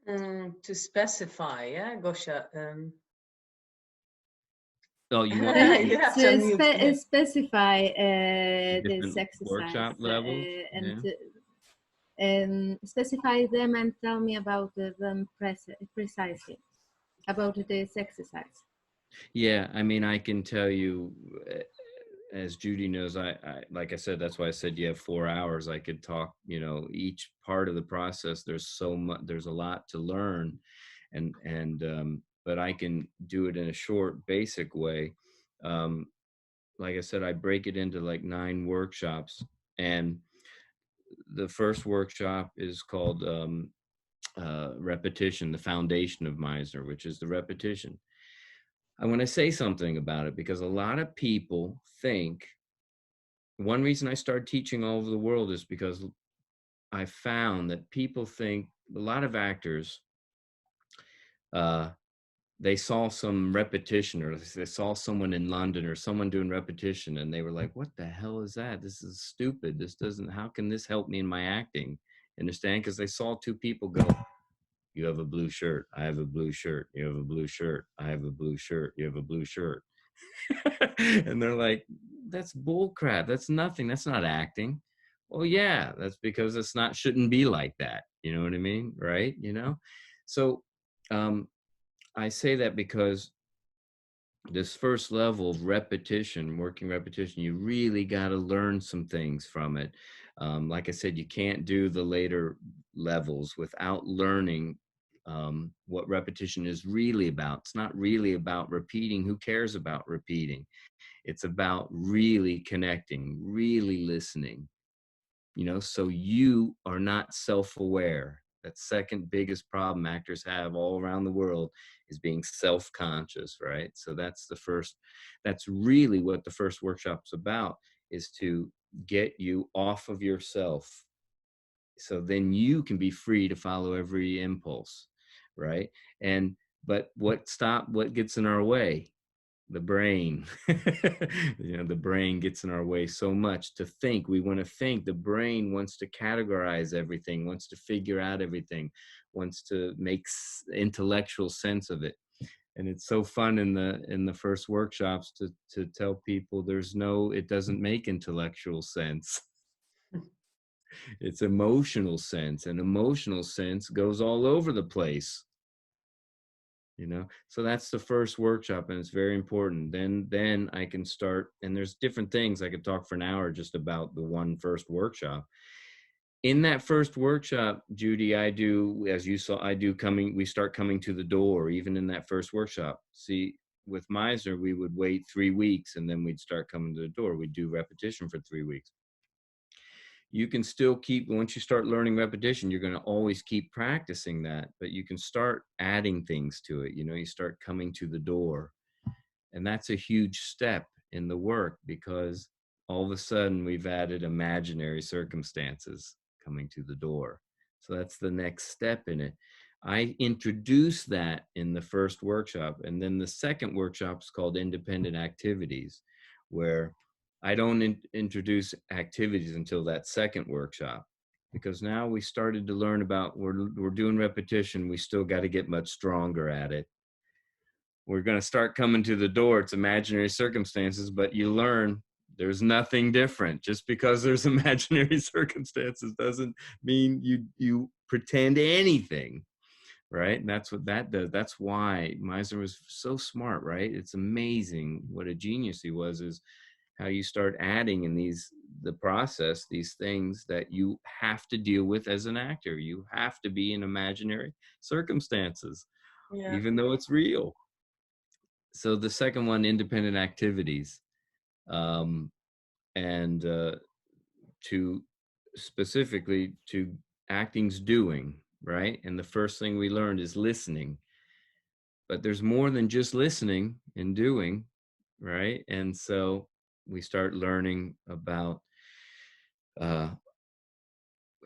To specify, yeah, Gosia. Oh, you want You have to unmute. Specify this different exercise workshop levels? and specify them and tell me about them precisely, about this exercise. Yeah, I mean, I can tell you, as Judy knows, I like I said, that's why I said you have 4 hours. I could talk, you know, each part of the process. There's so much, there's a lot to learn, but I can do it in a short, basic way. Like I said, I break it into like 9 workshops, and the first workshop is called repetition, the foundation of Meisner, which is the repetition. I want to say something about it because a lot of people think, one reason I started teaching all over the world is because I found that people think, a lot of actors, they saw some repetition, or they saw someone in London or someone doing repetition, and they were like, what the hell is that? This is stupid. This doesn't, how can this help me in my acting? Understand? Because they saw 2 people go, you have a blue shirt, I have a blue shirt, you have a blue shirt, I have a blue shirt, you have a blue shirt. And they're like, that's bull crap. That's nothing. That's not acting. Well, yeah, that's because it's not, shouldn't be like that. You know what I mean? Right? You know? So I say that because this first level of repetition, working repetition, you really got to learn some things from it. Like I said, you can't do the later levels without learning what repetition is really about. It's not really about repeating. Who cares about repeating? It's about really connecting, really listening, you know, so you are not self-aware. That second biggest problem actors have all around the world is being self-conscious, right? So that's the first, that's really what the first workshop's about, is to get you off of yourself. So then you can be free to follow every impulse, right? But what gets in our way? The brain. You know, the brain gets in our way so much. To think, we want to think. The brain wants to categorize everything, wants to figure out everything, wants to make intellectual sense of it. And it's so fun in the first workshops to tell people it doesn't make intellectual sense. It's emotional sense, and emotional sense goes all over the place. You know, so that's the first workshop, and it's very important. Then I can start, and there's different things. I could talk for an hour just about the first workshop. In that first workshop, Judy, I do, as you saw, we start coming to the door, even in that first workshop. See, with Meisner, we would wait 3 weeks, and then we'd start coming to the door. We'd do repetition for 3 weeks. You can still keep, once you start learning repetition, you're going to always keep practicing that, but you can start adding things to it. You know, you start coming to the door, and that's a huge step in the work, because all of a sudden we've added imaginary circumstances coming to the door. So that's the next step in it. I introduce that in the first workshop, and then the second workshop is called independent activities, where I don't introduce activities until that second workshop, because now we started to learn about, we're doing repetition. We still got to get much stronger at it. We're going to start coming to the door. It's imaginary circumstances, but you learn there's nothing different. Just because there's imaginary circumstances doesn't mean you pretend anything, right? And that's what that does. That's why Meisner was so smart, right? It's amazing what a genius he was, is how you start adding in the process, these things that you have to deal with as an actor. You have to be in imaginary circumstances, even though it's real. So the second one, independent activities, and to specifically to acting's doing, right? And the first thing we learned is listening. But there's more than just listening and doing, right? And so we start learning about how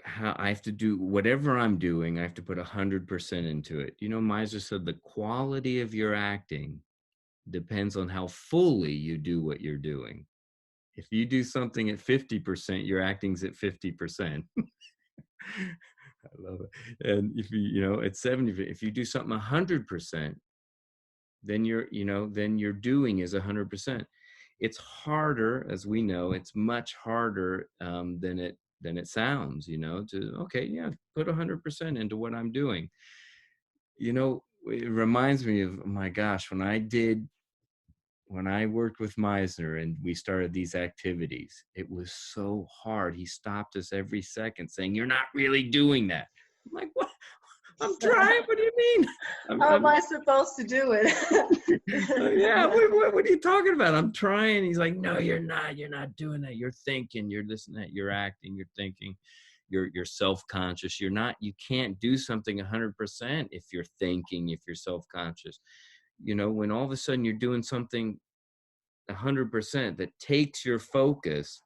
I have to do whatever I'm doing. I have to put 100% into it. You know, Meisner said the quality of your acting depends on how fully you do what you're doing. If you do something at 50%, your acting's at 50%. I love it. And if you at 70, if you do something 100%, then then your doing is 100%. It's harder, as we know, it's much harder than it sounds, to, okay, yeah, put 100% into what I'm doing. It reminds me of, oh my gosh, when I worked with Meisner and we started these activities, it was so hard. He stopped us every second saying, "You're not really doing that." I'm like, "What? I'm trying. What do you mean? How am I supposed to do it?" Yeah, what are you talking about? I'm trying. He's like, "No, you're not. You're not doing that. You're thinking. You're listening. You're acting. You're thinking. You're self-conscious. You can't do something 100% if you're thinking, if you're self-conscious. When all of a sudden you're doing something 100% that takes your focus,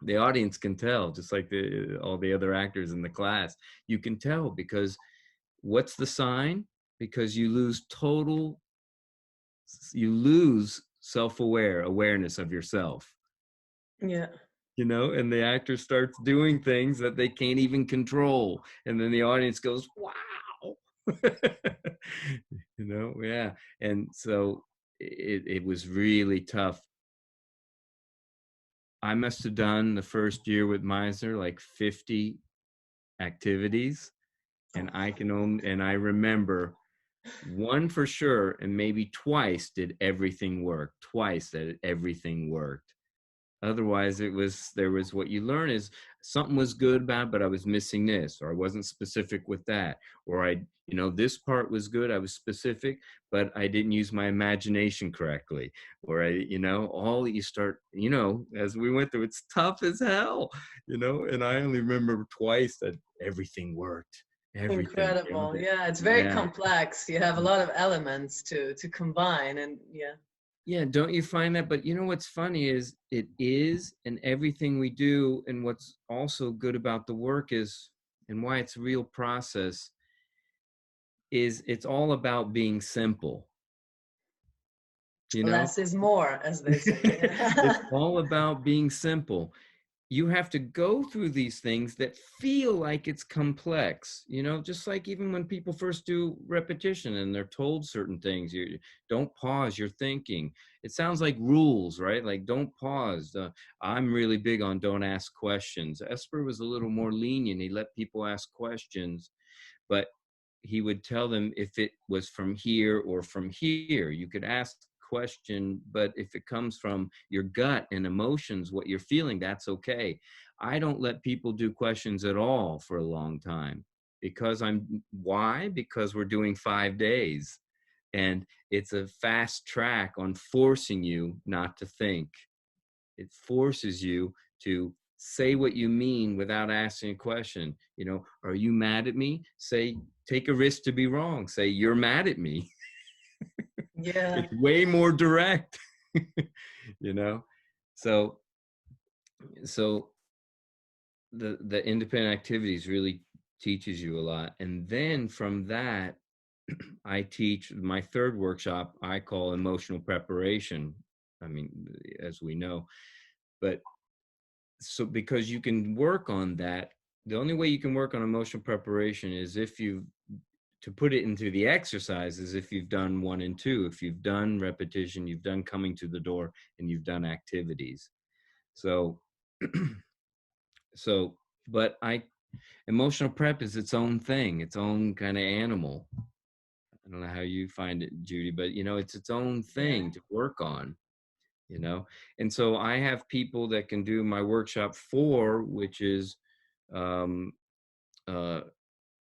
the audience can tell, just like all the other actors in the class. You can tell, because what's the sign? Because you lose awareness of yourself. Yeah. And the actor starts doing things that they can't even control. And then the audience goes, "Wow." Yeah. And so it was really tough. I must have done the first year with Meisner like 50 activities. And I remember one for sure, and maybe twice did everything work. Twice that everything worked. Otherwise, there was what you learn is something was good about it, but I was missing this, or I wasn't specific with that, or this part was good, I was specific, but I didn't use my imagination correctly, or all you start, as we went through, it's tough as hell, and I only remember twice that everything worked. Everything. Incredible. Yeah, it's very complex. You have a lot of elements to combine, and yeah. Yeah, don't you find that? But what's funny is and everything we do, and what's also good about the work is, and why it's a real process, is it's all about being simple. Less is more, as they say. It's all about being simple. You have to go through these things that feel like it's complex, just like even when people first do repetition and they're told certain things, you don't pause, you're thinking. It sounds like rules, right? Like, don't pause. I'm really big on don't ask questions. Esper was a little more lenient. He let people ask questions, but he would tell them if it was from here or from here. You could ask question, but if it comes from your gut and emotions, what you're feeling, that's okay. I don't let people do questions at all for a long time, because why? Because we're doing 5 days, and it's a fast track on forcing you not to think. It forces you to say what you mean without asking a question. Are you mad at me? Say, take a risk to be wrong. Say, you're mad at me. Yeah. It's way more direct. So the independent activities really teaches you a lot. And then from that, I teach my third workshop, I call emotional preparation. I mean, as we know, but so because you can work on that, the only way you can work on emotional preparation is to put it into the exercises, if you've done 1 and 2, if you've done repetition, you've done coming to the door, and you've done activities. So, but emotional prep is its own thing, its own kind of animal. I don't know how you find it, Judy, but it's its own thing to work on, and so I have people that can do my workshop 4, which is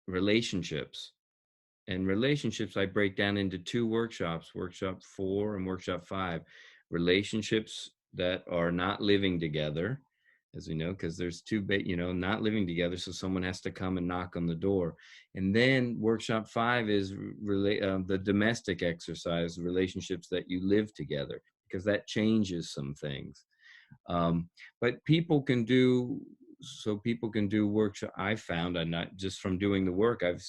relationships. And relationships, I break down into 2 workshops, workshop 4 and workshop 5. Relationships that are not living together, as we know, because there's 2, not living together. So someone has to come and knock on the door. And then workshop 5 is the domestic exercise, relationships that you live together, because that changes some things. But people can do workshop. I found, and not just from doing the work, I've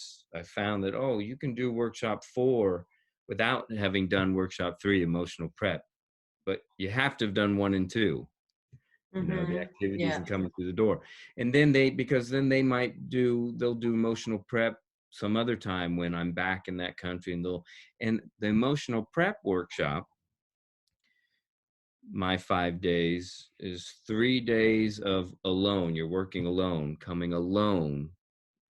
found that, you can do workshop 4 without having done workshop 3, emotional prep, but you have to have done 1 and 2, you know, the activities Yeah. and coming through the door. And then because then they'll do emotional prep some other time when I'm back in that country, and the emotional prep workshop, my 5 days is 3 days of alone. You're working alone, coming alone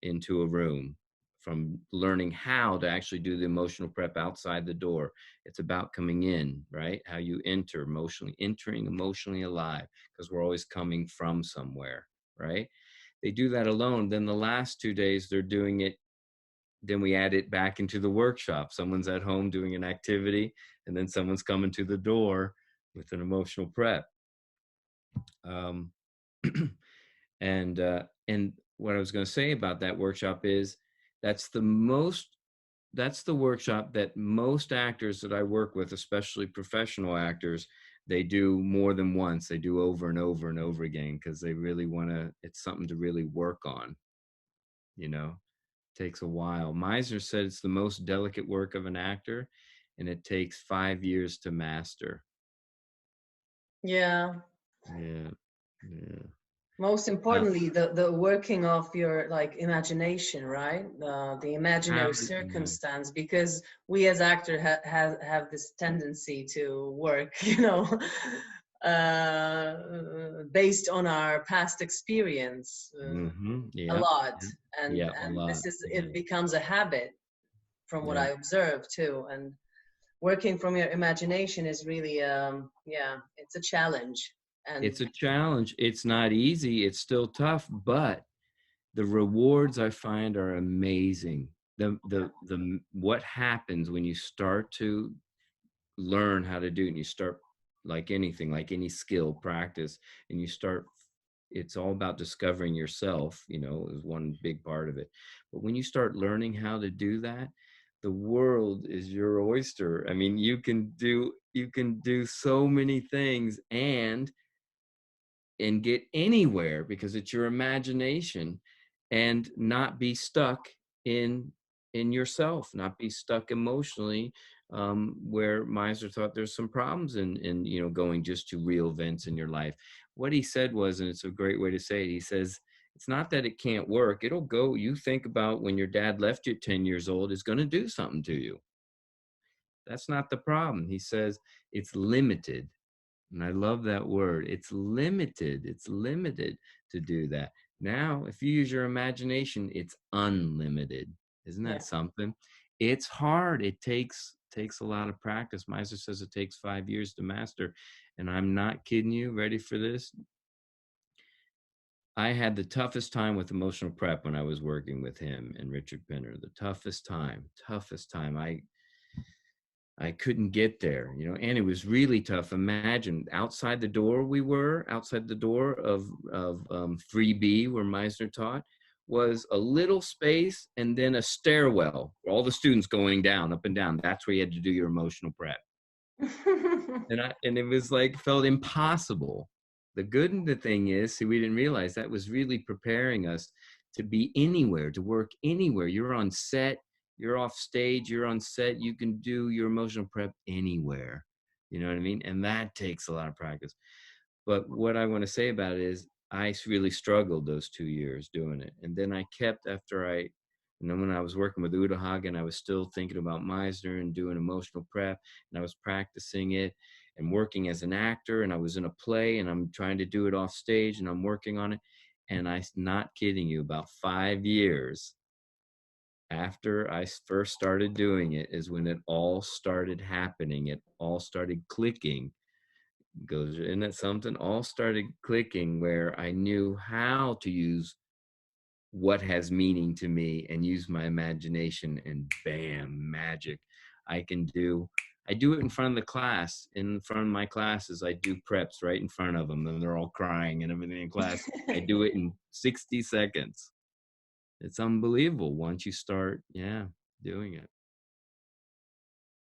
into a room, from learning how to actually do the emotional prep outside the door. It's about coming in, right? How you enter emotionally, entering emotionally alive, because we're always coming from somewhere, right? They do that alone. Then the last 2 days they're doing it. Then we add it back into the workshop. Someone's at home doing an activity, and then someone's coming to the door with an emotional prep. Um, and what I was going to say about that workshop is that's the workshop that most actors that I work with, especially professional actors, they do more than once. They do over and over and over again, because they really want to, it's something to really work on, you know. Takes a while. Meisner said it's the most delicate work of an actor, and it takes 5 years to master. Yeah. Yeah. Yeah. Most importantly, the working of your like imagination, right? The imaginary circumstance, because we as actors have this tendency to work, you know, based on our past experience a lot, and a lot. this is it becomes a habit, from what I observe too. And working from your imagination is really it's a challenge. And it's a challenge. It's not easy. It's still tough, but the rewards I find are amazing. The what happens when you start to learn how to do it, and you start, like anything, like any skill practice, and you start, it's all about discovering yourself, you know, is one big part of it. But when you start learning how to do that, the world is your oyster. I mean, you can do so many things and get anywhere, because it's your imagination, and not be stuck in yourself, not be stuck emotionally, where Meisner thought there's some problems in you know, going just to real events in your life. What he said was, and it's a great way to say it, he says, it's not that it can't work. It'll go. You think about when your dad left you at 10 years old, it's going to do something to you. That's not the problem. He says it's limited. And I love that word. It's limited. It's limited to do that. Now, if you use your imagination, it's unlimited. Isn't that something? It's hard. It takes a lot of practice. Meisner says it takes 5 years to master. And I'm not kidding you. Ready for this? I had the toughest time with emotional prep when I was working with him and Richard Pinner. The toughest time. I couldn't get there, you know, and it was really tough. Imagine outside the door of 3B, where Meisner taught, was a little space and then a stairwell, all the students going down, up and down. That's where you had to do your emotional prep. And it was like, felt impossible. The good and the thing is, see, we didn't realize that was really preparing us to be anywhere, to work anywhere. You're on set, you're off stage, you're on set, you can do your emotional prep anywhere. You know what I mean? And that takes a lot of practice. But what I want to say about it is, I really struggled those 2 years doing it. And then I kept, and then when I was working with Uta Hagen, I was still thinking about Meisner and doing emotional prep, and I was practicing it and working as an actor, and I was in a play and I'm trying to do it off stage and I'm working on it. And I'm not kidding you, about 5 years after I first started doing it is when it all started happening. It all started clicking. Goes, isn't that something? All started clicking, where I knew how to use what has meaning to me and use my imagination, and bam, magic. I do it in front of the class. In front of my classes, I do preps right in front of them, and they're all crying and everything in class. I do it in 60 seconds. It's unbelievable once you start, doing it.